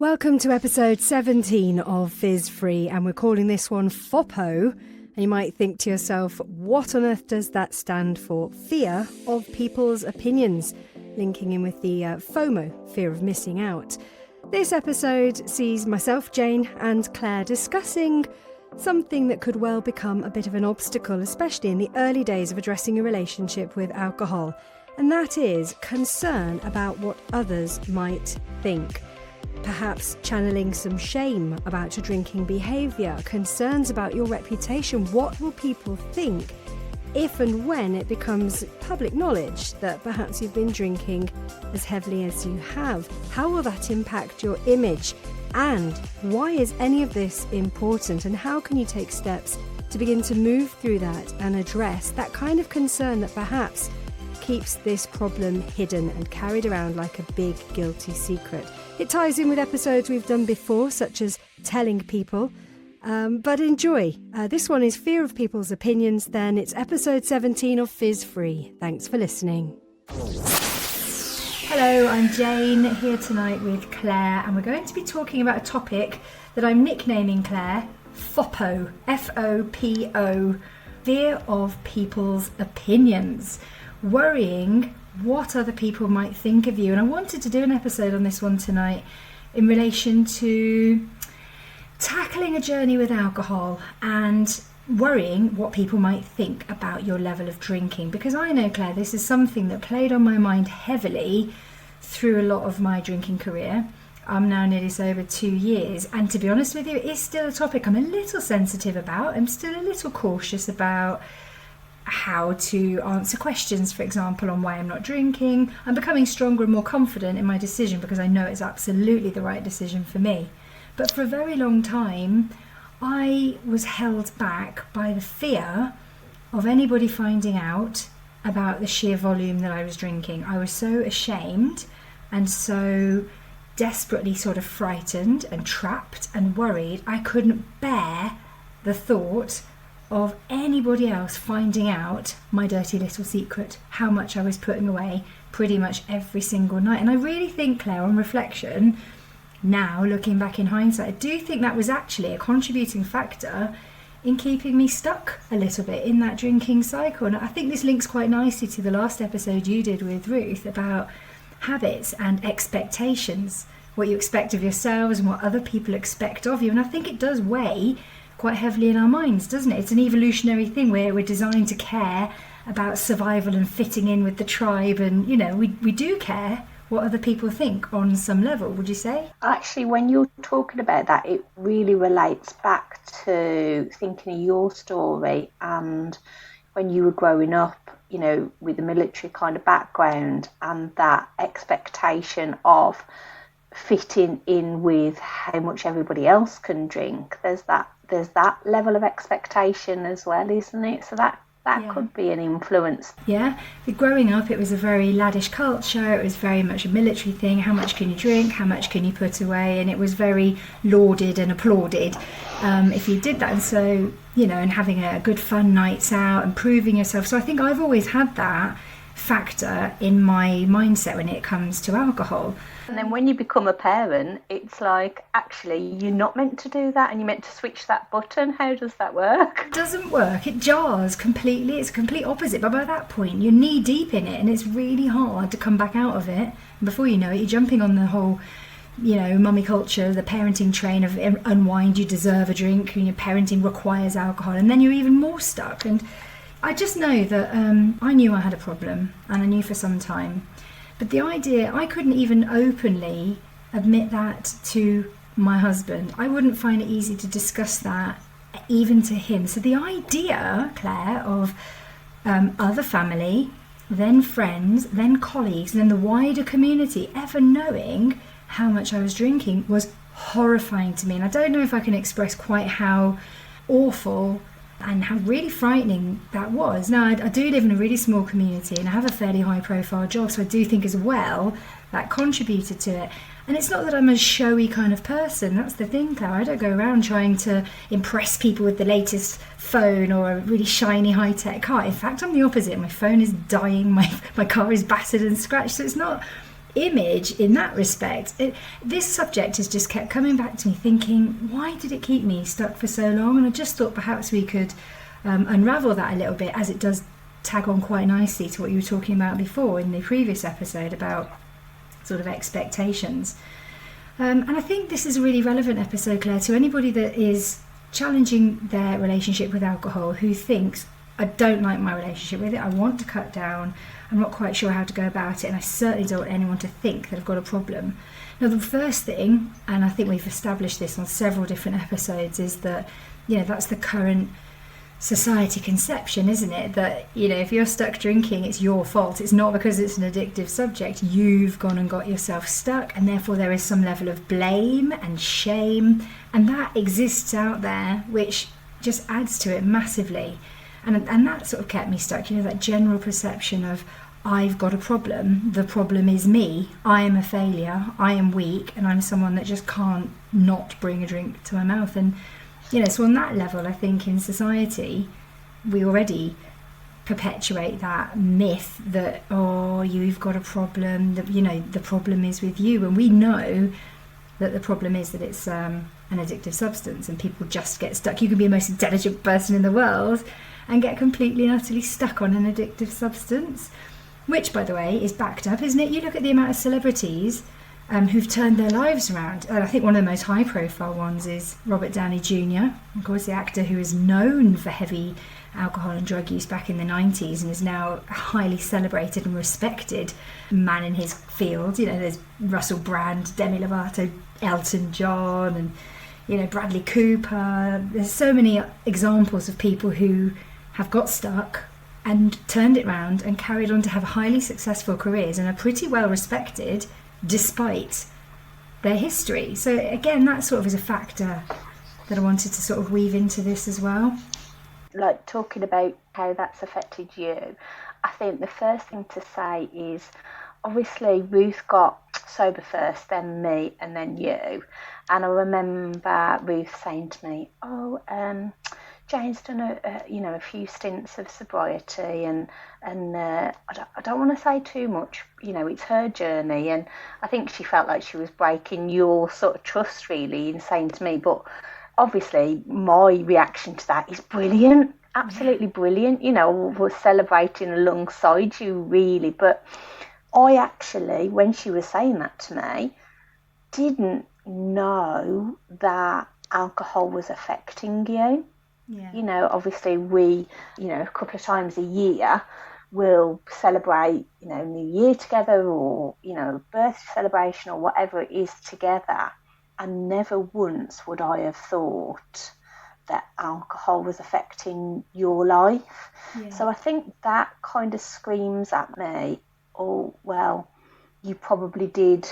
Welcome to episode 17 of Fizz Free, and we're calling this one FOPO. And you might think to yourself, what on earth does that stand for? Fear of people's opinions, linking in with the FOMO, fear of missing out. This episode sees myself, Jane, and Claire discussing something that could well become a bit of an obstacle, especially in the early days of addressing a relationship with alcohol. And that is concern about what others might think. Perhaps channeling some shame about your drinking behaviour, concerns about your reputation. What will people think if and when it becomes public knowledge that perhaps you've been drinking as heavily as you have? How will that impact your image? And why is any of this important? And how can you take steps to begin to move through that and address that kind of concern that perhaps keeps this problem hidden and carried around like a big guilty secret? It ties in with episodes we've done before, such as telling people, but enjoy. This one is fear of people's opinions, then. It's episode 17 of Fizz Free. Thanks for listening. Hello, I'm Jane, here tonight with Claire, and we're going to be talking about a topic that I'm nicknaming, Claire, FOPO, F-O-P-O, fear of people's opinions. Worrying what other people might think of you. And I wanted to do an episode on this one tonight in relation to tackling a journey with alcohol and worrying what people might think about your level of drinking. Because I know, Claire, this is something that played on my mind heavily through a lot of my drinking career. I'm now nearly sober 2 years, and to be honest with you, it is still a topic I'm a little sensitive about. I'm still a little cautious about how to answer questions, for example, on why I'm not drinking. I'm becoming stronger and more confident in my decision because I know it's absolutely the right decision for me. But for a very long time, I was held back by the fear of anybody finding out about the sheer volume that I was drinking. I was so ashamed and so desperately sort of frightened and trapped and worried. I couldn't bear the thought of anybody else finding out my dirty little secret, how much I was putting away pretty much every single night. And I really think, Claire, on reflection, now looking back in hindsight, I do think that was actually a contributing factor in keeping me stuck a little bit in that drinking cycle. And I think this links quite nicely to the last episode you did with Ruth about habits and expectations, what you expect of yourselves and what other people expect of you. And I think it does weigh quite heavily in our minds, doesn't it? It's an evolutionary thing where we're designed to care about survival and fitting in with the tribe, and you know, we do care what other people think on some level, would you say? Actually, when you're talking about that, it really relates back to thinking of your story and when you were growing up, you know, with the military kind of background and that expectation of fitting in with how much everybody else can drink. There's that level of expectation as well, isn't it? So that could be an influence. Yeah, growing up it was a very laddish culture. It was very much a military thing. How much can you drink? How much can you put away? And it was very lauded and applauded if you did that. And so, you know, and having a good fun nights out and proving yourself. So I think I've always had that factor in my mindset when it comes to alcohol. And then when you become a parent, it's like, actually, you're not meant to do that and you're meant to switch that button. How does that work? It doesn't work. It jars completely. It's a complete opposite. But by that point, you're knee deep in it and it's really hard to come back out of it. And before you know it, you're jumping on the whole, you know, mummy culture, the parenting train of unwind, you deserve a drink, and your parenting requires alcohol. And then you're even more stuck. And I just know that I knew I had a problem, and I knew for some time. But the idea, I couldn't even openly admit that to my husband. I wouldn't find it easy to discuss that even to him. So the idea, Claire, of other family, then friends, then colleagues, then the wider community ever knowing how much I was drinking was horrifying to me. And I don't know if I can express quite how awful and how really frightening that was. Now, I do live in a really small community and I have a fairly high profile job, so I do think as well that contributed to it. And it's not that I'm a showy kind of person, that's the thing, Claire. I don't go around trying to impress people with the latest phone or a really shiny high-tech car. In fact, I'm the opposite. My phone is dying, my car is battered and scratched, so it's not image in that respect. This subject has just kept coming back to me, thinking, why did it keep me stuck for so long? And I just thought perhaps we could unravel that a little bit, as it does tag on quite nicely to what you were talking about before in the previous episode about sort of expectations. And I think this is a really relevant episode, Claire, to anybody that is challenging their relationship with alcohol, who thinks, I don't like my relationship with it, I want to cut down, I'm not quite sure how to go about it, and I certainly don't want anyone to think that I've got a problem. Now, the first thing, and I think we've established this on several different episodes, is that, that's the current society conception, isn't it? That, if you're stuck drinking, it's your fault. It's not because it's an addictive subject. You've gone and got yourself stuck, and therefore there is some level of blame and shame, and that exists out there, which just adds to it massively. And that sort of kept me stuck, that general perception of, I've got a problem, the problem is me, I am a failure, I am weak, and I'm someone that just can't not bring a drink to my mouth. And so on that level, I think in society we already perpetuate that myth that, you've got a problem, that the problem is with you. And we know that the problem is that it's an addictive substance, and people just get stuck. You can be the most intelligent person in the world and get completely and utterly stuck on an addictive substance, which, by the way, is backed up, isn't it? You look at the amount of celebrities who've turned their lives around. And I think one of the most high-profile ones is Robert Downey Jr., of course, the actor who is known for heavy alcohol and drug use back in the 90s and is now a highly celebrated and respected man in his field. There's Russell Brand, Demi Lovato, Elton John, and, Bradley Cooper. There's so many examples of people who have got stuck and turned it round and carried on to have highly successful careers and are pretty well respected despite their history. So again, that sort of is a factor that I wanted to sort of weave into this as well. Like, talking about how that's affected you, I think the first thing to say is, obviously Ruth got sober first, then me, and then you. And I remember Ruth saying to me, Jane's done a few stints of sobriety, and I don't want to say too much. It's her journey, and I think she felt like she was breaking your sort of trust, really, in saying to me. But obviously, my reaction to that is brilliant, absolutely brilliant. We're celebrating alongside you, really. But I actually, when she was saying that to me, didn't know that alcohol was affecting you. Yeah. Obviously we, a couple of times a year we'll celebrate, New Year together, or, birthday celebration or whatever it is together. And never once would I have thought that alcohol was affecting your life. Yeah. So I think that kind of screams at me, you probably did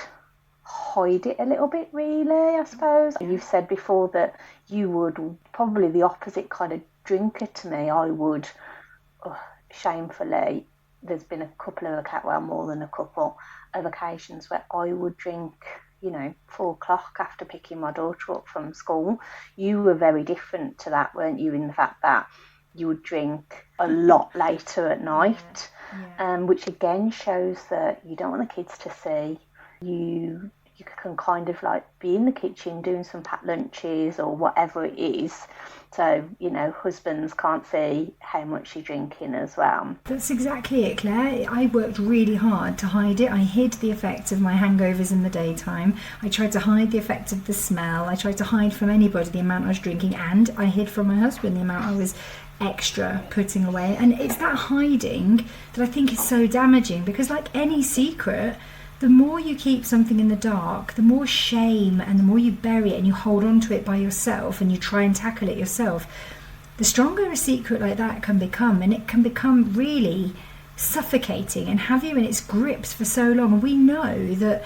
hide it a little bit, really, I suppose. You've said before that you would probably the opposite kind of drinker to me. I would, shamefully, there's been a couple of, more than a couple of occasions where I would drink, 4 o'clock after picking my daughter up from school. You were very different to that, weren't you, in the fact that you would drink a lot later at night, which again shows that you don't want the kids to see. You can kind of like be in the kitchen doing some packed lunches or whatever it is. So, husbands can't see how much you're drinking as well. That's exactly it, Claire. I worked really hard to hide it. I hid the effects of my hangovers in the daytime. I tried to hide the effects of the smell. I tried to hide from anybody the amount I was drinking, and I hid from my husband the amount I was extra putting away. And it's that hiding that I think is so damaging, because like any secret, the more you keep something in the dark, the more shame, and the more you bury it and you hold on to it by yourself and you try and tackle it yourself, the stronger a secret like that can become. And it can become really suffocating and have you in its grips for so long. And we know that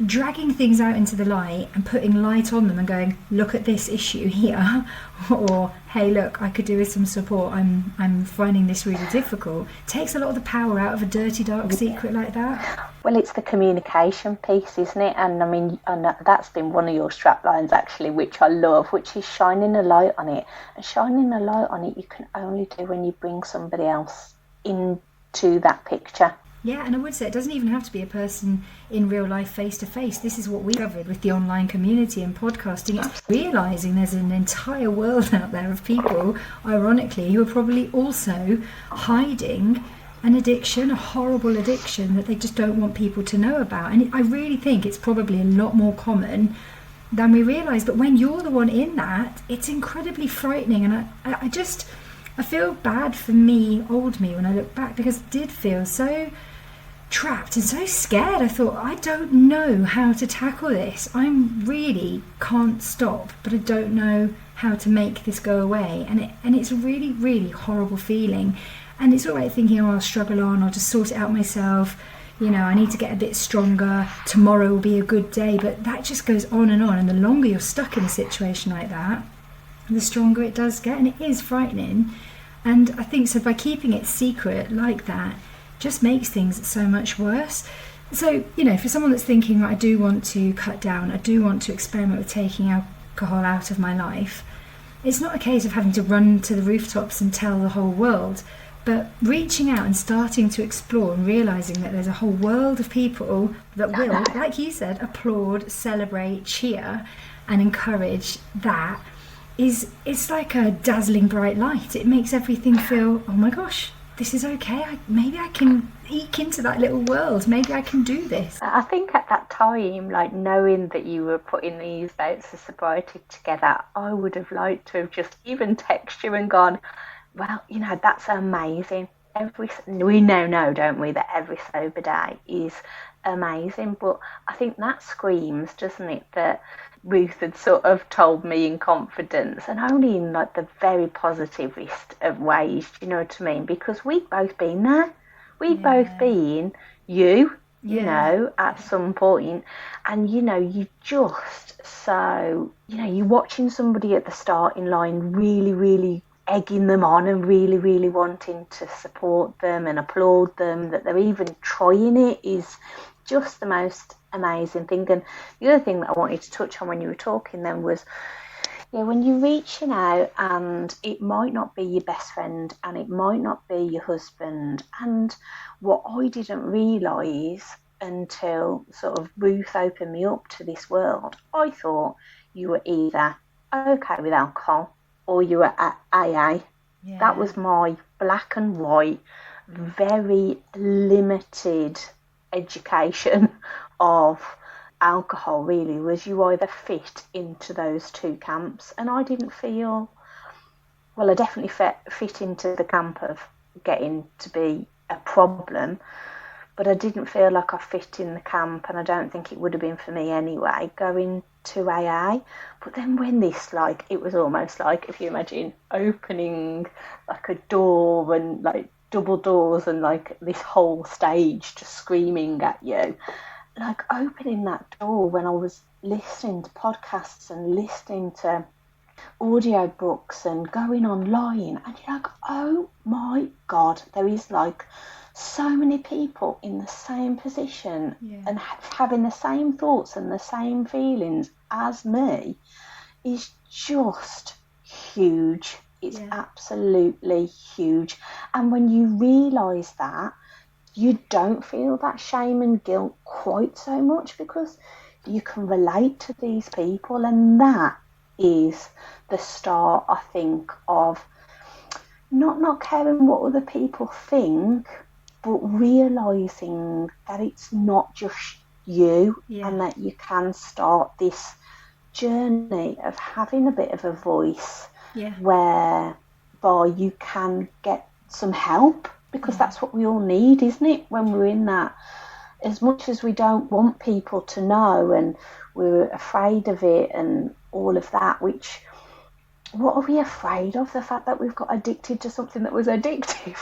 dragging things out into the light and putting light on them and going, look at this issue here, or hey, look, I could do with some support, I'm finding this really difficult, takes a lot of the power out of a dirty, dark secret like that. Well, it's the communication piece, isn't it? And I mean, that's been one of your strap lines actually, which I love, which is shining a light on it. And shining a light on it you can only do when you bring somebody else into that picture. Yeah, and I would say it doesn't even have to be a person in real life face to face. This is what we covered with the online community and podcasting. It's realising there's an entire world out there of people, ironically, who are probably also hiding an addiction, a horrible addiction that they just don't want people to know about. And I really think it's probably a lot more common than we realise. But when you're the one in that, it's incredibly frightening. And I feel bad for me, old me, when I look back, because I did feel so trapped and so scared. I thought, I don't know how to tackle this. I really can't stop, but I don't know how to make this go away. And it's a really, really horrible feeling. And it's all right thinking, oh, I'll struggle on, I'll just sort it out myself. You know, I need to get a bit stronger. Tomorrow will be a good day. But that just goes on. And the longer you're stuck in a situation like that, the stronger it does get. And it is frightening. And I think so by keeping it secret like that just makes things so much worse. So, you know, for someone that's thinking, I do want to cut down, I do want to experiment with taking alcohol out of my life, it's not a case of having to run to the rooftops and tell the whole world, but reaching out and starting to explore and realising that there's a whole world of people that will, like you said, applaud, celebrate, cheer and encourage that. It's like a dazzling bright light. It makes everything feel, oh my gosh, this is okay. Maybe I can eke into that little world. Maybe I can do this. I think at that time, like knowing that you were putting these bouts of sobriety together, I would have liked to have just even texted you and gone, well, you know, that's amazing. We now know, don't we, that every sober day is amazing. But I think that screams, doesn't it, that Ruth had sort of told me in confidence, and only in like the very positivist of ways, you know what I mean? Because we've both been there. We've both been you know, at some point, and you know, you just so, you know, you're watching somebody at the starting line really, really egging them on and really, really wanting to support them and applaud them, that they're even trying it is just the most amazing thing. And the other thing that I wanted to touch on when you were talking then was, yeah, when you're reaching out and it might not be your best friend and it might not be your husband. And what I didn't realise until sort of Ruth opened me up to this world, I thought you were either okay with alcohol or you were at AA. Yeah. That was my black and white, very limited education of alcohol, really, was you either fit into those two camps. And I didn't feel, well, I definitely fit into the camp of getting to be a problem, but I didn't feel like I fit in the camp, and I don't think it would have been for me anyway, going to AA. But then when this, like, it was almost like, if you imagine opening like a door and like double doors and like this whole stage just screaming at you, like opening that door when I was listening to podcasts and listening to audio books and going online, and you're like, oh my God, there is like so many people in the same position and having the same thoughts and the same feelings as me is just huge. It's absolutely huge. And when you realise that, you don't feel that shame and guilt quite so much, because you can relate to these people, and that is the start, I think, of not caring what other people think, but realising that it's not just you, and that you can start this journey of having a bit of a voice whereby you can get some help, because that's what we all need, isn't it, when we're in that. As much as we don't want people to know and we're afraid of it and all of that, which, what are we afraid of? The fact that we've got addicted to something that was addictive.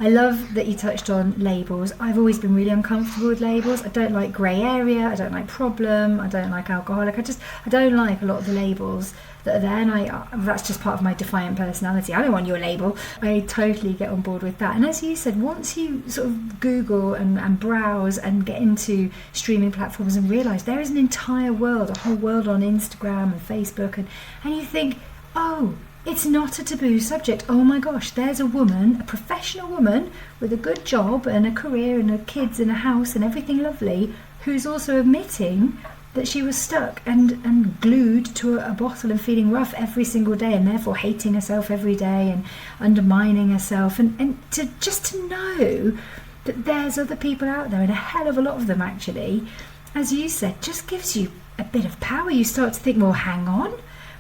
I love that you touched on labels. I've always been really uncomfortable with labels. I don't like grey area, I don't like problem, I don't like alcoholic. I don't like a lot of the labels that are there, and that's just part of my defiant personality. I don't want your label. I totally get on board with that. And as you said, once you sort of Google and browse and get into streaming platforms and realise there is an entire world, a whole world on Instagram and Facebook, and you think, oh, It's not a taboo subject. Oh my gosh, there's a woman, a professional woman with a good job and a career and her kids and a house and everything lovely, who's also admitting that she was stuck and glued to a bottle and feeling rough every single day, and therefore hating herself every day and undermining herself. And to know that there's other people out there, and a hell of a lot of them actually, as you said, just gives you a bit of power. You start to think, well, hang on,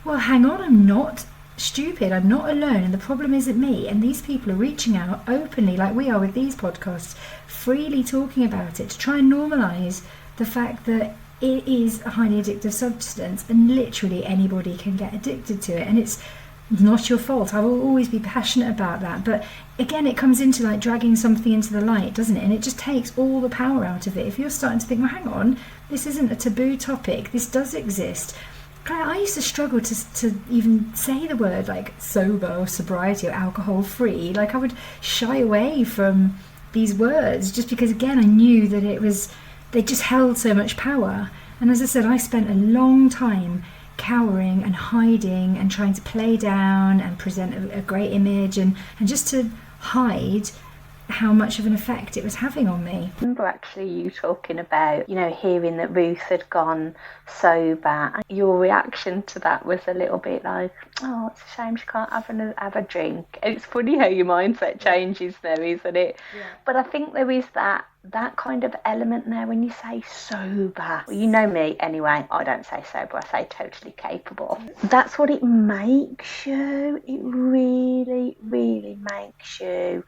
I'm not stupid, I'm not alone, and the problem isn't me. And these people are reaching out openly, like we are with these podcasts, freely talking about it to try and normalise the fact that it is a highly addictive substance and literally anybody can get addicted to it, and it's not your fault. I will always be passionate about that, but again, it comes into like dragging something into the light, doesn't it? And it just takes all the power out of it. If you're starting to think, well, hang on, this isn't a taboo topic, this does exist. Claire, I used to struggle to even say the word like sober or sobriety or alcohol free. Like I would shy away from these words just because, again, I knew that they just held so much power. And as I said, I spent a long time cowering and hiding and trying to play down and present a great image and just to hide how much of an effect it was having on me. I remember actually you talking about, hearing that Ruth had gone sober. Your reaction to that was a little bit like, oh, it's a shame she can't have a drink. It's funny how your mindset changes there, isn't it? Yeah. But I think there is that kind of element there when you say sober. Well, you know me anyway, I don't say sober, I say totally capable. That's what it makes you. It really, really makes you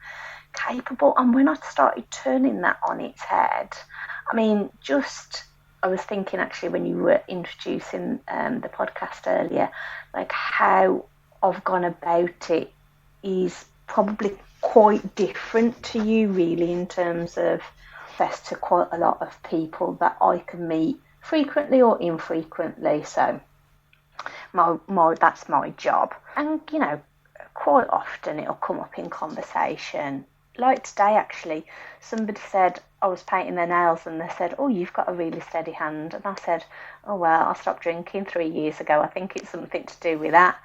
capable. And when I started turning that on its head, I was thinking actually when you were introducing the podcast earlier, like how I've gone about it is probably quite different to you really, in terms of access to quite a lot of people that I can meet frequently or infrequently. So that's my job. And quite often it'll come up in conversation. Like today, actually, somebody said I was painting their nails and they said, oh, you've got a really steady hand. And I said, oh, well, I stopped drinking 3 years ago. I think it's something to do with that.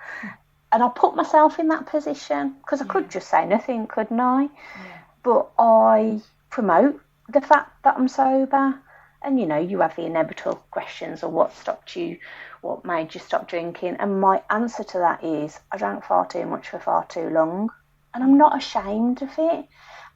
And I put myself in that position because I could just say nothing, couldn't I? Yeah. But I promote the fact that I'm sober. And, you have the inevitable questions of what made you stop drinking? And my answer to that is I drank far too much for far too long. And I'm not ashamed of it.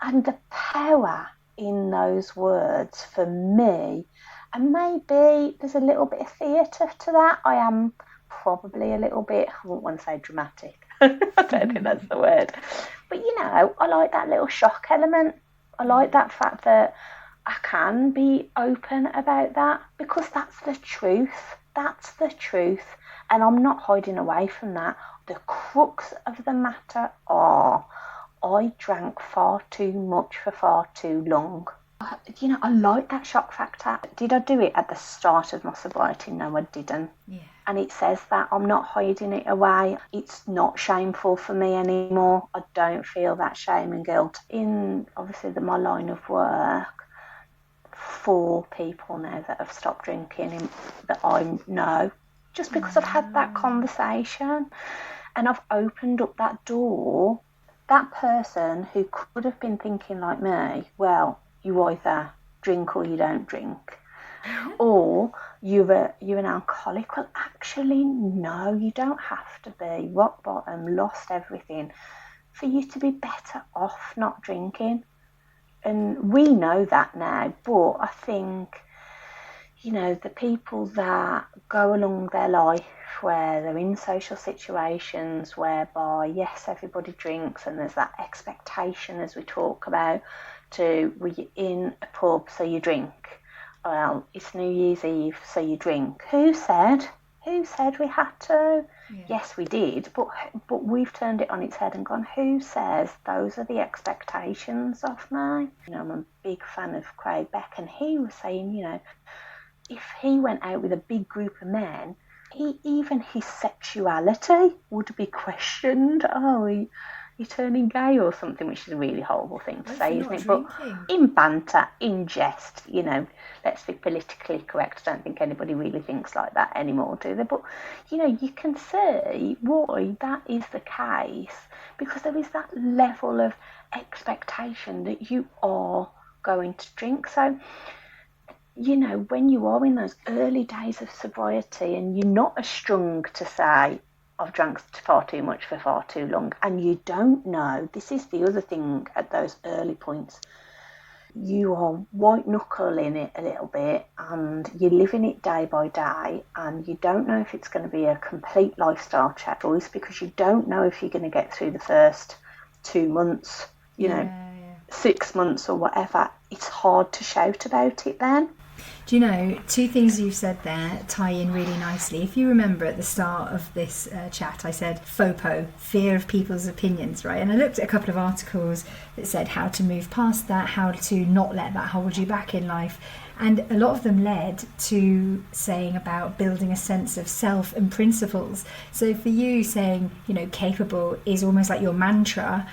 And the power in those words for me, and maybe there's a little bit of theatre to that. I am probably a little bit, I wouldn't want to say dramatic. I don't think that's the word. But, I like that little shock element. I like that fact that I can be open about that because that's the truth. That's the truth. And I'm not hiding away from that. The crux of the matter are I drank far too much for far too long. I like that shock factor. Did I do it at the start of my sobriety? No, I didn't. Yeah. And it says that I'm not hiding it away. It's not shameful for me anymore. I don't feel that shame and guilt. In obviously my line of work, 4 people now that have stopped drinking that I know, just because I've had that conversation and I've opened up that door. That person who could have been thinking like me, well, you either drink or you don't drink, or you're an alcoholic. Well, actually, no, you don't have to be rock bottom, lost everything, for you to be better off not drinking. And we know that now, but I think, the people that go along their life where they're in social situations whereby, yes, everybody drinks and there's that expectation, as we talk about, well, you're in a pub, so you drink. Well, it's New Year's Eve, so you drink. Who said we had to? Yeah. Yes, we did, but we've turned it on its head and gone, who says those are the expectations of me? I'm a big fan of Craig Beck, and he was saying, if he went out with a big group of men, even his sexuality would be questioned. Oh, you're turning gay or something, which is a really horrible thing to say, isn't it? Drinking. But in banter, in jest, let's be politically correct. I don't think anybody really thinks like that anymore, do they? But, you can see why that is the case, because there is that level of expectation that you are going to drink. So, when you are in those early days of sobriety and you're not as strong to say, I've drank far too much for far too long, and you don't know, this is the other thing at those early points, you are white knuckling it a little bit and you're living it day by day, and you don't know if it's going to be a complete lifestyle choice, because you don't know if you're going to get through the first 2 months, 6 months or whatever. It's hard to shout about it then. Do you know, two things you've said there tie in really nicely. If you remember at the start of this chat, I said FOPO, fear of people's opinions, right? And I looked at a couple of articles that said how to move past that, how to not let that hold you back in life. And a lot of them led to saying about building a sense of self and principles. So for you, saying, capable is almost like your mantra.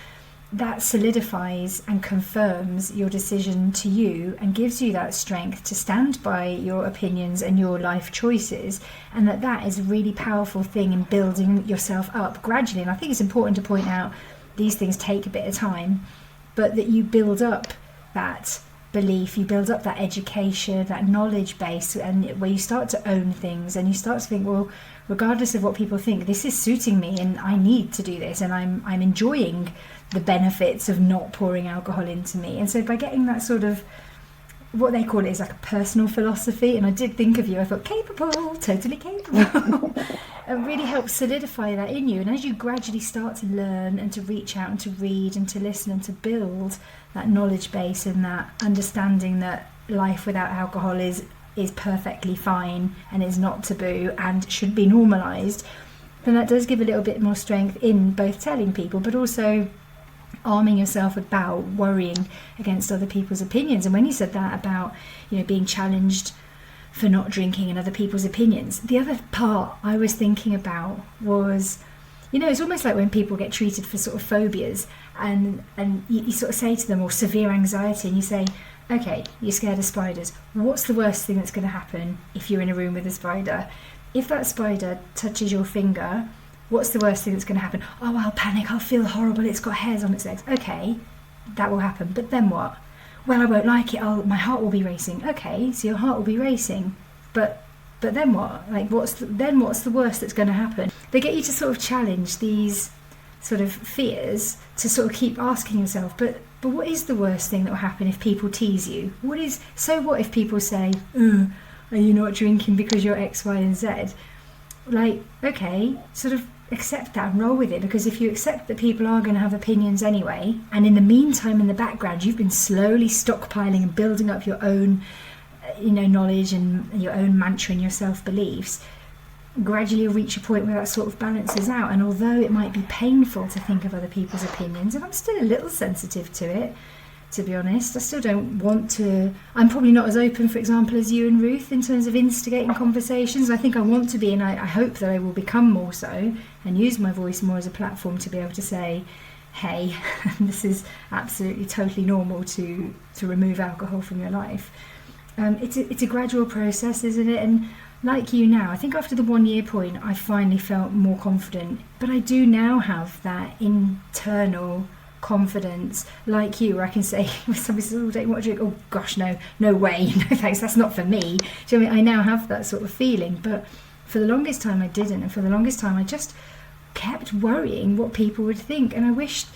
That solidifies and confirms your decision to you and gives you that strength to stand by your opinions and your life choices, and that is a really powerful thing in building yourself up gradually. And I think it's important to point out these things take a bit of time, but that you build up that belief, you build up that education, that knowledge base, and where you start to own things and you start to think, well, regardless of what people think, this is suiting me and I need to do this, and I'm enjoying the benefits of not pouring alcohol into me. And so by getting that sort of, what they call it is like a personal philosophy, and I did think of you, I thought capable, totally capable. It really helps solidify that in you. And as you gradually start to learn and to reach out and to read and to listen and to build that knowledge base and that understanding that life without alcohol is perfectly fine and is not taboo and should be normalised, then that does give a little bit more strength in both telling people but also arming yourself about worrying against other people's opinions. And when you said that about being challenged for not drinking and other people's opinions, the other part I was thinking about was, it's almost like when people get treated for sort of phobias and you sort of say to them, or severe anxiety, and you say, okay, you're scared of spiders, what's the worst thing that's going to happen if you're in a room with a spider? If that spider touches your finger, what's the worst thing that's going to happen? Oh, I'll panic, I'll feel horrible, it's got hairs on its legs. Okay, that will happen, but then what? Well, I won't like it, my heart will be racing. Okay, so your heart will be racing, but then what? Like, what's the worst that's going to happen? They get you to sort of challenge these sort of fears, to sort of keep asking yourself, but what is the worst thing that will happen if people tease you? What if people say, are you not drinking because you're X, Y, and Z? Like, okay, sort of accept that and roll with it, because if you accept that people are going to have opinions anyway, and in the meantime, in the background, you've been slowly stockpiling and building up your own, knowledge and your own mantra and your self-beliefs, gradually you'll reach a point where that sort of balances out. And although it might be painful to think of other people's opinions, and I'm still a little sensitive to it, to be honest, I still don't want to. I'm probably not as open, for example, as you and Ruth in terms of instigating conversations. I think I want to be, and I hope that I will become more so and use my voice more as a platform to be able to say, hey, this is absolutely totally normal to remove alcohol from your life. It's a gradual process, isn't it? And like you now, I think after the 1 year point, I finally felt more confident. But I do now have that internal confidence, like you, where I can say, when somebody says, oh, don't you want to drink? Oh gosh, no way, no thanks, that's not for me. Do you know what I mean? I now have that sort of feeling. But for the longest time I didn't, and for the longest time I just kept worrying what people would think. And I wished,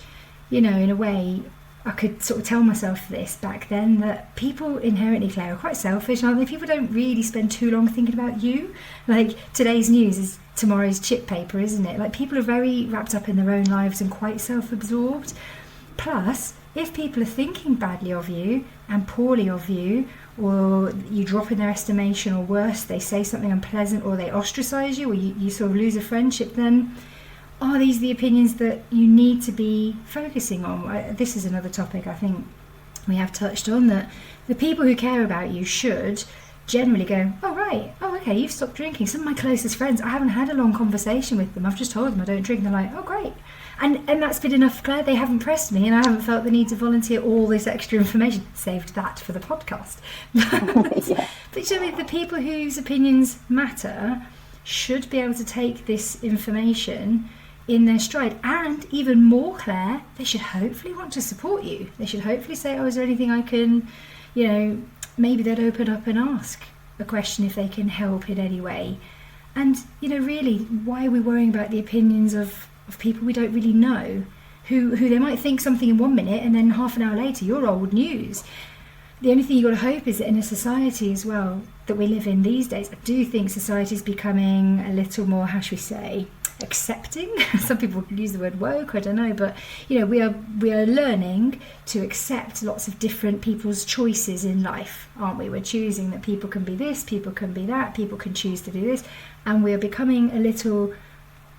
in a way, I could sort of tell myself this back then, that people inherently, Claire, are quite selfish, aren't they? People don't really spend too long thinking about you. Like, today's news is tomorrow's chip paper, isn't it? Like, people are very wrapped up in their own lives and quite self-absorbed. Plus, if people are thinking badly of you and poorly of you, or you drop in their estimation, or worse, they say something unpleasant, or they ostracise you, or you sort of lose a friendship, then are these the opinions that you need to be focusing on? This is another topic I think we have touched on, that the people who care about you should generally go, oh right, oh okay, you've stopped drinking. Some of my closest friends, I haven't had a long conversation with them, I've just told them I don't drink, and they're like, oh great. And that's been enough, Claire. They haven't pressed me, and I haven't felt the need to volunteer all this extra information. Saved that for the podcast. Yeah. But you know, the people whose opinions matter should be able to take this information in their stride, and even more, Claire, they should hopefully want to support you. They should hopefully say, oh, is there anything I can, you know, maybe they'd open up and ask a question if they can help in any way. And, you know, really, why are we worrying about the opinions of people we don't really know, who they might think something in 1 minute and then half an hour later you're old news. The only thing you've got to hope is that in a society as well that we live in these days, I do think society is becoming a little more, how should we say, accepting. Some people use the word woke, I don't know, but you know, we are learning to accept lots of different people's choices in life, aren't we? We're choosing that people can be this, people can be that, people can choose to do this, and we're becoming a little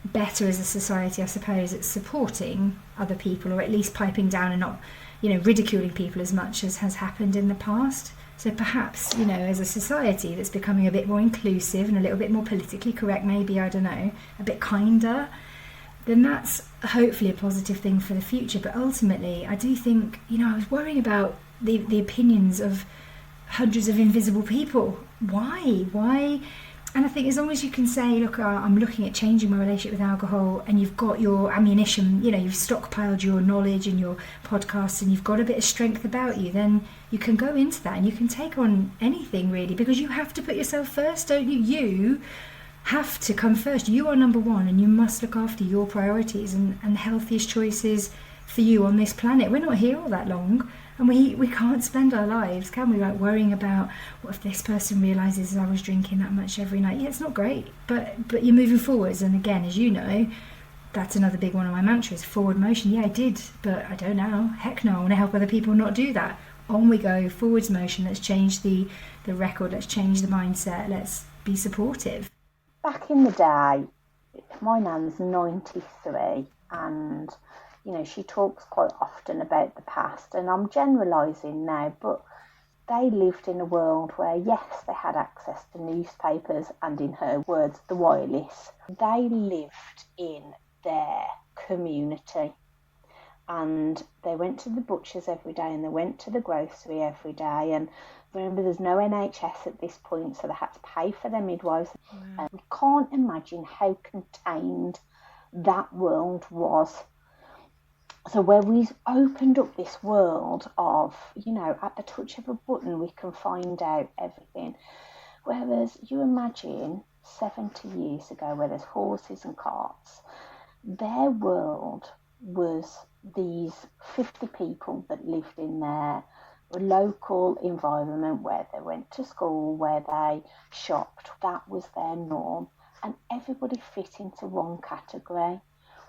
better as a society, I suppose, at supporting other people, or at least piping down and not, you know, ridiculing people as much as has happened in the past. So perhaps, you know, as a society that's becoming a bit more inclusive and a little bit more politically correct, maybe, I don't know, a bit kinder, then that's hopefully a positive thing for the future. But ultimately, I do think, you know, I was worrying about the opinions of hundreds of invisible people. Why? And I think as long as you can say, look, I'm looking at changing my relationship with alcohol, and you've got your ammunition, you know, you've stockpiled your knowledge and your podcasts, and you've got a bit of strength about you, then you can go into that and you can take on anything really, because you have to put yourself first, don't you? You have to come first. You are number one, and you must look after your priorities and the healthiest choices for you on this planet. We're not here all that long. And we can't spend our lives, can we, like worrying about what if this person realises I was drinking that much every night. Yeah, it's not great, but you're moving forwards. And again, as you know, that's another big one of my mantras, forward motion. Yeah, I did, but I don't now. Heck no, I want to help other people not do that. On we go, forwards motion. Let's change the record. Let's change the mindset. Let's be supportive. Back in the day, my nan's 93, and you know, she talks quite often about the past, and I'm generalising now, but they lived in a world where, yes, they had access to newspapers and, in her words, the wireless. They lived in their community, and they went to the butcher's every day, and they went to the grocery every day, and remember, there's no NHS at this point, so they had to pay for their midwives. And we can't imagine how contained that world was. So where we've opened up this world of, you know, at the touch of a button we can find out everything. Whereas you imagine 70 years ago, where there's horses and carts, their world was these 50 people that lived in their local environment, where they went to school, where they shopped. That was their norm, and everybody fit into one category.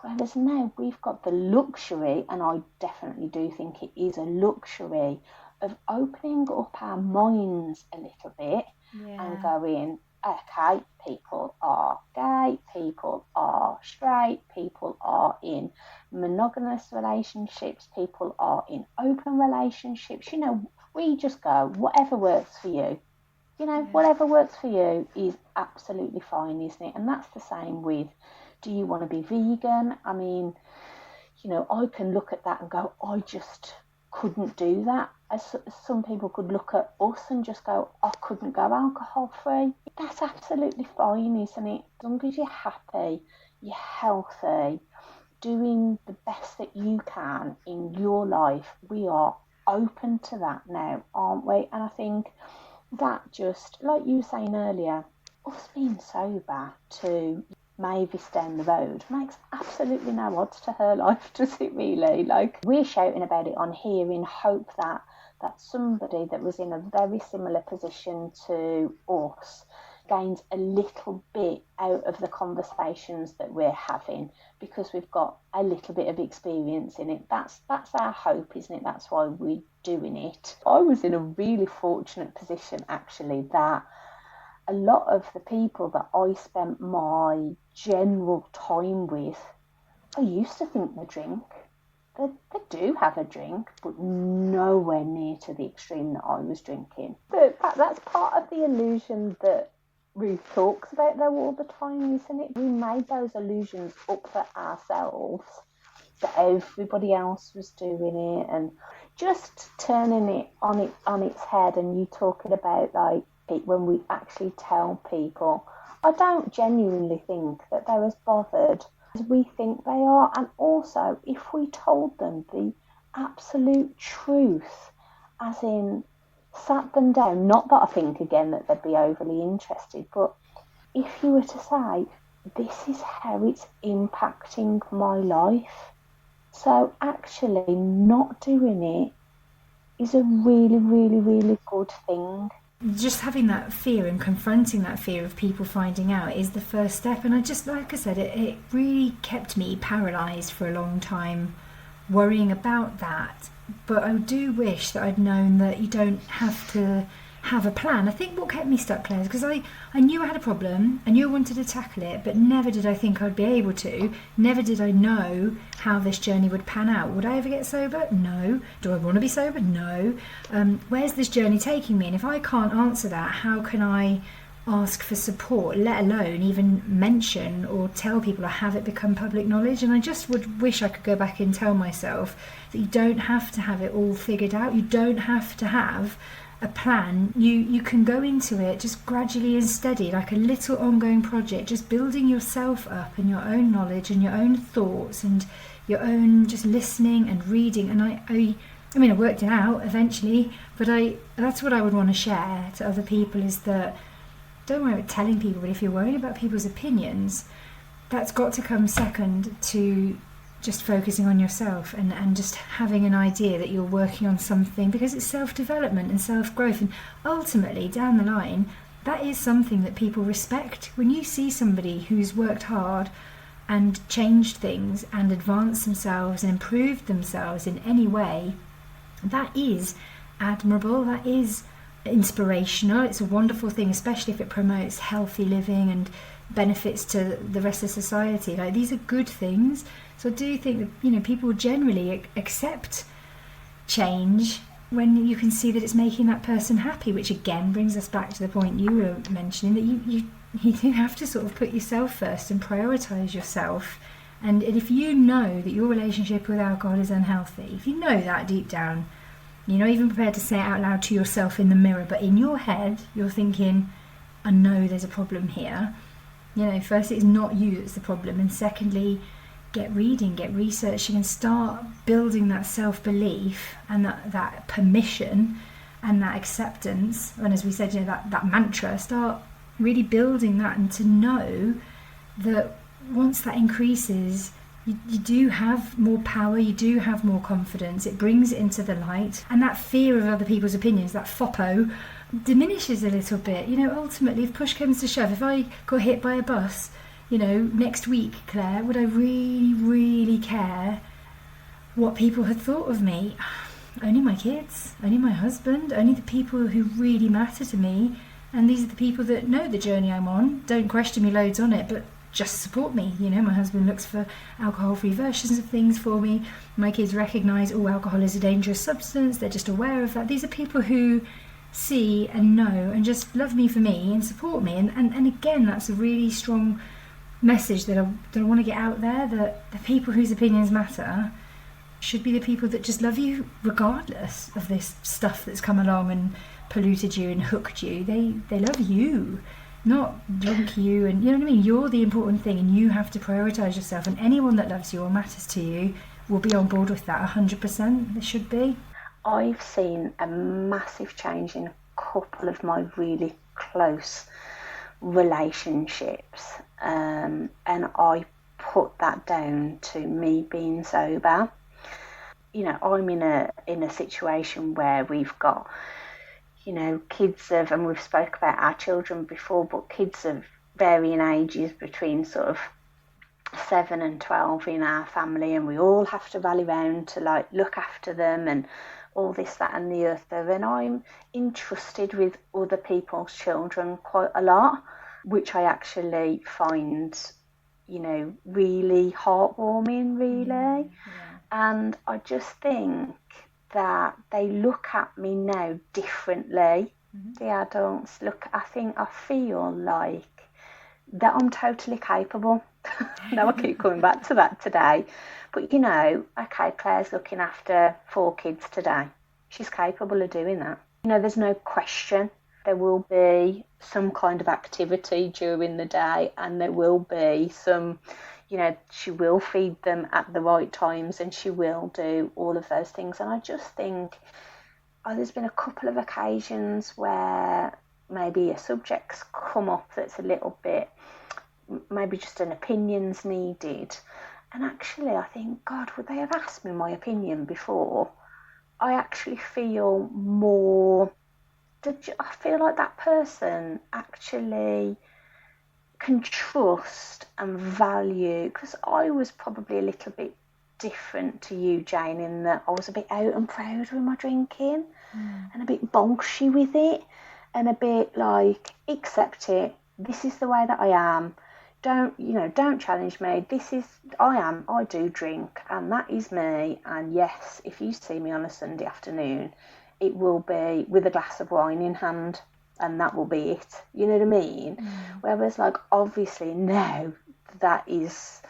Whereas now we've got the luxury, and I definitely do think it is a luxury, of opening up our minds a little bit and going, okay, people are gay, people are straight, people are in monogamous relationships, people are in open relationships. You know, we just go, whatever works for you. You know, whatever works for you is absolutely fine, isn't it? And that's the same with, do you want to be vegan? I mean, you know, I can look at that and go, I just couldn't do that. As some people could look at us and just go, I couldn't go alcohol free. That's absolutely fine, isn't it? As long as you're happy, you're healthy, doing the best that you can in your life, we are open to that now, aren't we? And I think that, just like you were saying earlier, us being sober to Mavis down the road makes absolutely no odds to her life, does it really? Like, we're shouting about it on here in hope that somebody that was in a very similar position to us gains a little bit out of the conversations that we're having, because we've got a little bit of experience in it. That's our hope, isn't it? That's why we're doing it. I was in a really fortunate position, actually, that a lot of the people that I spent my general time with, I used to think they drink. they do have a drink, but nowhere near to the extreme that I was drinking. So that's part of the illusion that Ruth talks about though all the time, isn't it? We made those illusions up for ourselves, that everybody else was doing it, and just turning it on its head. And you talking about like when we actually tell people, I don't genuinely think that they're as bothered as we think they are. And also, if we told them the absolute truth, as in sat them down, not that I think again that they'd be overly interested, but if you were to say, this is how it's impacting my life, so actually not doing it is a really, really, really good thing. Just having that fear and confronting that fear of people finding out is the first step. And I just, like I said, it really kept me paralysed for a long time, worrying about that. But I do wish that I'd known that you don't have to have a plan. I think what kept me stuck, Claire, is because I knew I had a problem, I knew I wanted to tackle it, but never did I think I'd be able to. Never did I know how this journey would pan out. Would I ever get sober? No. Do I want to be sober? No. Where's this journey taking me? And if I can't answer that, how can I ask for support, let alone even mention or tell people or have it become public knowledge? And I just would wish I could go back and tell myself that you don't have to have it all figured out. You don't have to have a plan. You can go into it just gradually and steady, like a little ongoing project, just building yourself up and your own knowledge and your own thoughts and your own just listening and reading. And I mean, I worked it out eventually, but that's what I would want to share to other people, is that don't worry about telling people, but if you're worried about people's opinions, that's got to come second to just focusing on yourself and just having an idea that you're working on something, because it's self-development and self-growth, and ultimately down the line that is something that people respect. When you see somebody who's worked hard and changed things and advanced themselves and improved themselves in any way, that is admirable, that is inspirational. It's a wonderful thing, especially if it promotes healthy living and benefits to the rest of society. Like, these are good things. So I do think that people generally accept change when you can see that it's making that person happy, which again brings us back to the point you were mentioning, that you do have to sort of put yourself first and prioritise yourself. And if you know that your relationship with alcohol is unhealthy, if you know that deep down, you're not even prepared to say it out loud to yourself in the mirror, but in your head you're thinking, I know there's a problem here. First, it's not you that's the problem, and secondly, get reading, get researching, and start building that self-belief and that permission and that acceptance. And as we said, that mantra, start really building that, and to know that once that increases, you do have more power, you do have more confidence, it brings it into the light, and that fear of other people's opinions, that FOPO, diminishes a little bit. Ultimately, if push comes to shove, if I got hit by a bus, next week, Claire, would I really, really care what people had thought of me? Only my kids, only my husband, only the people who really matter to me, and these are the people that know the journey I'm on, don't question me loads on it, but just support me. My husband looks for alcohol-free versions of things for me. My kids recognise, alcohol is a dangerous substance. They're just aware of that. These are people who see and know and just love me for me and support me. And again, that's a really strong message that I want to get out there, that the people whose opinions matter should be the people that just love you regardless of this stuff that's come along and polluted you and hooked you. They love you, not drunk you, and you know what I mean? You're the important thing, and you have to prioritise yourself, and anyone that loves you or matters to you will be on board with that 100%. They should be. I've seen a massive change in a couple of my really close relationships, and I put that down to me being sober. I'm in a situation where we've got kids and we've spoke about our children before, but kids of varying ages between sort of 7 and 12 in our family, and we all have to rally round to look after them and all this, that and the other. And I'm entrusted with other people's children quite a lot, which I actually find really heartwarming, really. And I just think that they look at me now differently. The adults I feel like that I'm totally capable. Now I keep coming back to that today. But okay, Claire's looking after 4 kids today. She's capable of doing that. There's no question. There will be some kind of activity during the day, and there will be some, she will feed them at the right times, and she will do all of those things. And I just think there's been a couple of occasions where maybe a subject's come up that's a little bit, maybe just an opinion's needed. And actually, I think, God, would they have asked me my opinion before? I actually feel more... I feel like that person actually can trust and value, because I was probably a little bit different to you, Jane, in that I was a bit out and proud with my drinking and a bit bolshy with it, and a bit like, accept it, this is the way that I am, don't challenge me, I do drink, and that is me, and yes, if you see me on a Sunday afternoon, it will be with a glass of wine in hand, and that will be it. You know what I mean? Whereas, like, obviously now that is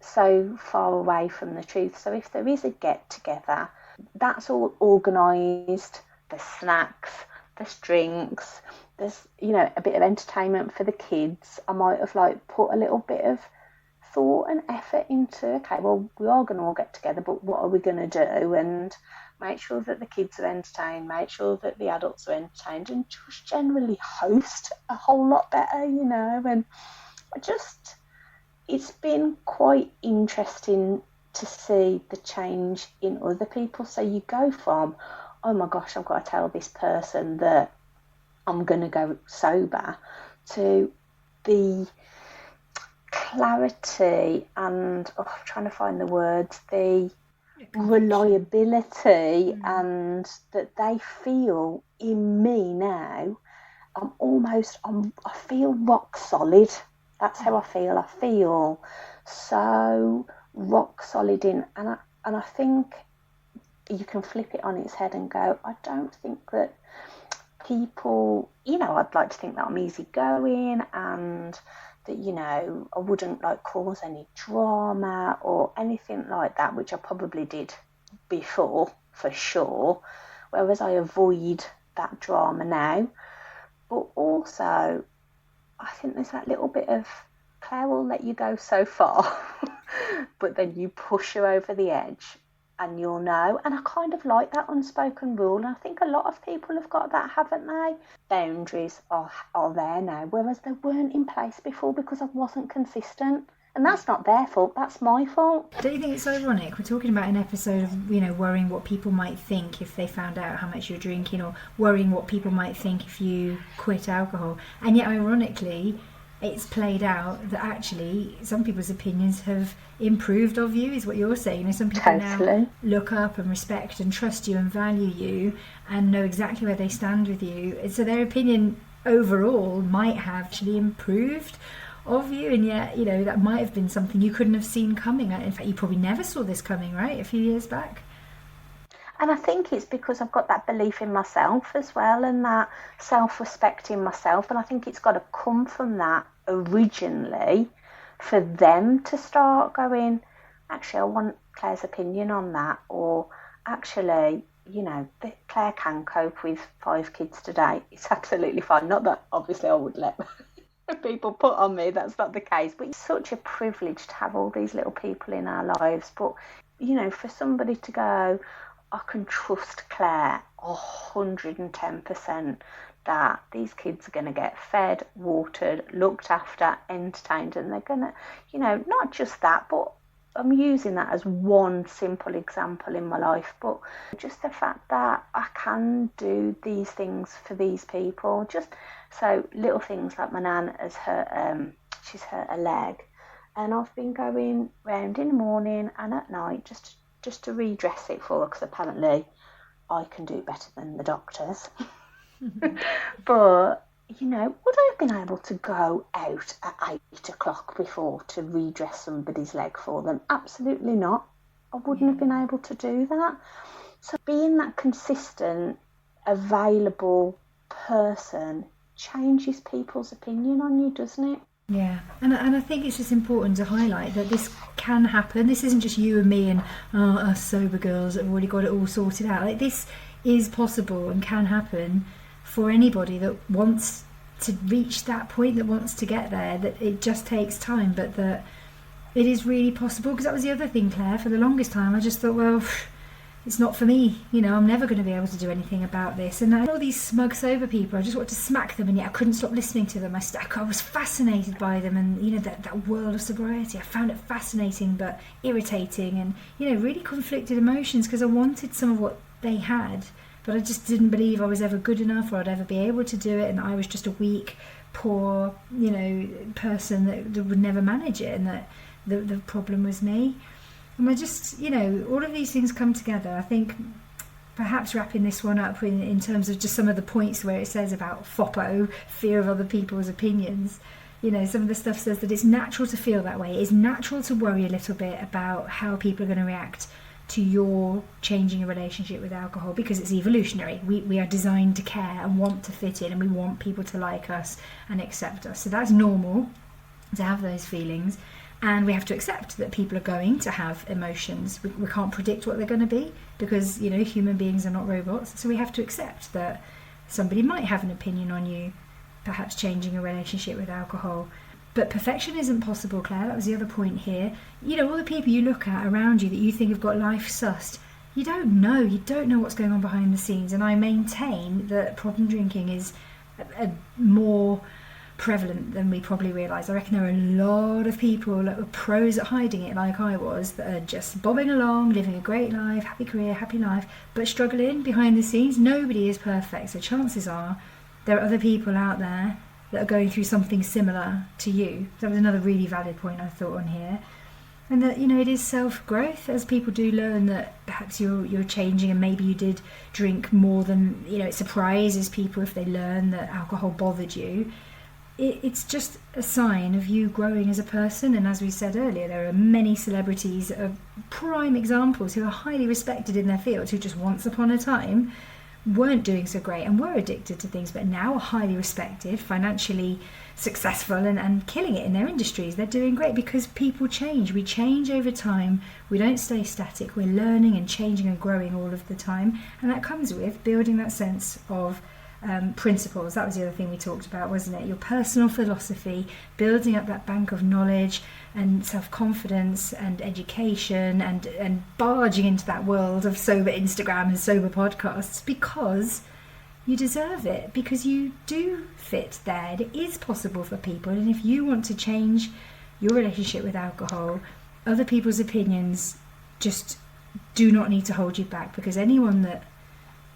so far away from the truth. So if there is a get together, that's all organised. There's snacks, there's drinks, there's a bit of entertainment for the kids. I might have put a little bit of thought and effort into, okay, well, we are going to all get together, but what are we going to do? And make sure that the kids are entertained, make sure that the adults are entertained, and just generally host a whole lot better, And it's been quite interesting to see the change in other people. So you go from, oh my gosh, I've got to tell this person that I'm going to go sober, to the clarity and, I'm trying to find the words, the reliability, and that they feel in me now. I feel rock solid. That's how I feel. I feel so rock solid in, and I think you can flip it on its head and go, I don't think that people, I'd like to think that I'm easygoing, and that, I wouldn't cause any drama or anything like that, which I probably did before, for sure, whereas I avoid that drama now. But also, I think there's that little bit of, Claire will let you go so far, but then you push her over the edge, and you'll know. And I kind of like that unspoken rule, and I think a lot of people have got that, haven't they? Boundaries are there now, whereas they weren't in place before because I wasn't consistent. And that's not their fault, that's my fault. Don't you think it's ironic? We're talking about an episode of, worrying what people might think if they found out how much you're drinking, or worrying what people might think if you quit alcohol. And yet, ironically, it's played out that actually some people's opinions have improved of you, is what you're saying. Some people now look up and respect and trust you and value you and know exactly where they stand with you. And so their opinion overall might have actually improved of you, and yet, that might have been something you couldn't have seen coming. In fact, you probably never saw this coming, right, a few years back? And I think it's because I've got that belief in myself as well, and that self-respect in myself. And I think it's got to come from that originally for them to start going, actually, I want Claire's opinion on that. Or actually, Claire can cope with 5 kids today. It's absolutely fine. Not that, obviously, I would let people put on me. That's not the case. But it's such a privilege to have all these little people in our lives. But, for somebody to go, I can trust Claire 110% that these kids are going to get fed, watered, looked after, entertained, and they're going to, not just that, but I'm using that as one simple example in my life, but just the fact that I can do these things for these people. Just so little things like my nan has hurt, she's hurt a leg, and I've been going round in the morning and at night just to redress it for her, because apparently I can do better than the doctors. But, would I have been able to go out at 8 o'clock before to redress somebody's leg for them? Absolutely not. I wouldn't have been able to do that. So being that consistent, available person changes people's opinion on you, doesn't it? Yeah, and I think it's just important to highlight that this can happen. This isn't just you and me and us sober girls that have already got it all sorted out. Like, this is possible and can happen for anybody that wants to reach that point, that wants to get there, that it just takes time, but that it is really possible. Because that was the other thing, Claire, for the longest time I just thought, well, it's not for me, I'm never going to be able to do anything about this. And all these smug sober people, I just wanted to smack them, and yet I couldn't stop listening to them. I was fascinated by them, and that world of sobriety, I found it fascinating but irritating, and really conflicted emotions, because I wanted some of what they had, but I just didn't believe I was ever good enough, or I'd ever be able to do it, and I was just a weak, poor person that would never manage it, and that the problem was me. And I just, all of these things come together. I think perhaps wrapping this one up in terms of just some of the points where it says about FOPO, fear of other people's opinions. Some of the stuff says that it's natural to feel that way. It's natural to worry a little bit about how people are going to react to your changing your relationship with alcohol, because it's evolutionary. We are designed to care and want to fit in, and we want people to like us and accept us. So that's normal to have those feelings. And we have to accept that people are going to have emotions. We can't predict what they're going to be, because human beings are not robots. So we have to accept that somebody might have an opinion on you, perhaps changing a relationship with alcohol. But perfection isn't possible, Claire. That was the other point here. All the people you look at around you that you think have got life sussed, you don't know what's going on behind the scenes. And I maintain that problem drinking is a more prevalent than we probably realise. I reckon there are a lot of people that were pros at hiding it, like I was, that are just bobbing along, living a great life, happy career, happy life, but struggling behind the scenes. Nobody is perfect, so chances are there are other people out there that are going through something similar to you. That was another really valid point I thought on here. And that it is self-growth, as people do learn that perhaps you're changing, and maybe you did drink more than it surprises people if they learn that alcohol bothered you. It's just a sign of you growing as a person. And as we said earlier, there are many celebrities that are prime examples who are highly respected in their fields, who just once upon a time weren't doing so great and were addicted to things, but now are highly respected, financially successful, and killing it in their industries. They're doing great because people change. We change over time. We don't stay static. We're learning and changing and growing all of the time, and that comes with building that sense of principles. That was the other thing we talked about, wasn't it? Your personal philosophy, building up that bank of knowledge and self-confidence and education, and barging into that world of sober Instagram and sober podcasts, because you deserve it, because you do fit there. It is possible for people, and if you want to change your relationship with alcohol, other people's opinions just do not need to hold you back, because anyone that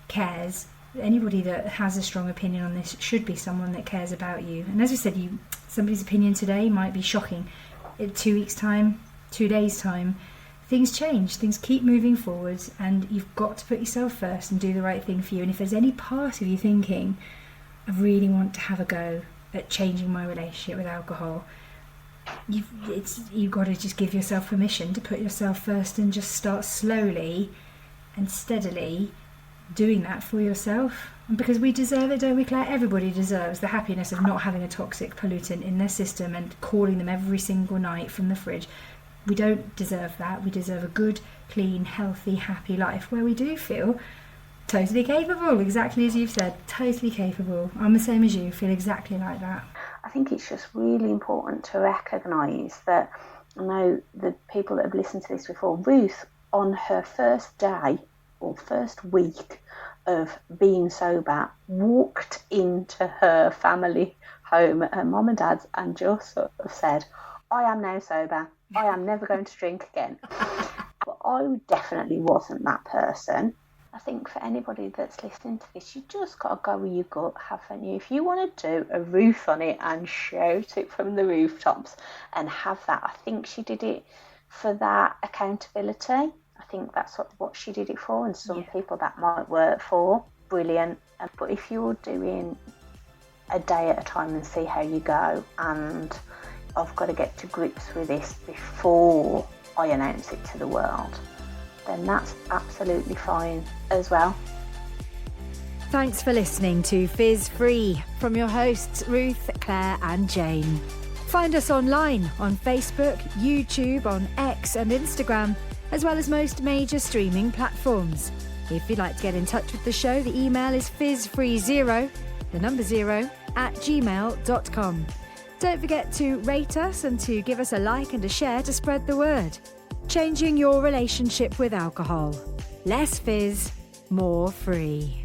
cares, anybody that has a strong opinion on this, should be someone that cares about you. And as we said, somebody's opinion today might be shocking. In 2 weeks' time, 2 days' time, things change, things keep moving forwards, and you've got to put yourself first and do the right thing for you. And if there's any part of you thinking, I really want to have a go at changing my relationship with alcohol, you've got to just give yourself permission to put yourself first and just start slowly and steadily doing that for yourself. And because we deserve it, don't we, Claire? Everybody deserves the happiness of not having a toxic pollutant in their system and calling them every single night from the fridge. We don't deserve that. We deserve a good, clean, healthy, happy life where we do feel totally capable, exactly as you've said, totally capable. I'm the same as you, feel exactly like that. I think it's just really important to recognise that, I know the people that have listened to this before, Ruth, on her first day or first week of being sober, walked into her family home at her mum and dad's and just sort of said, I am now sober, I am never going to drink again. But I definitely wasn't that person. I think for anybody that's listening to this, you just got to go with your gut, haven't you? If you want to do a Ruth on it and shout it from the rooftops and have that, I think she did it for that accountability. I think that's what she did it for, and some people that might work for. Brilliant. But if you're doing a day at a time and see how you go, and I've got to get to grips with this before I announce it to the world, then that's absolutely fine as well. Thanks for listening to Fizz Free from your hosts Ruth, Claire and Jane. Find us online on Facebook, YouTube, on X and Instagram, as well as most major streaming platforms. If you'd like to get in touch with the show, the email is fizzfree0, the number 0, @gmail.com. Don't forget to rate us and to give us a like and a share to spread the word. Changing your relationship with alcohol. Less fizz, more free.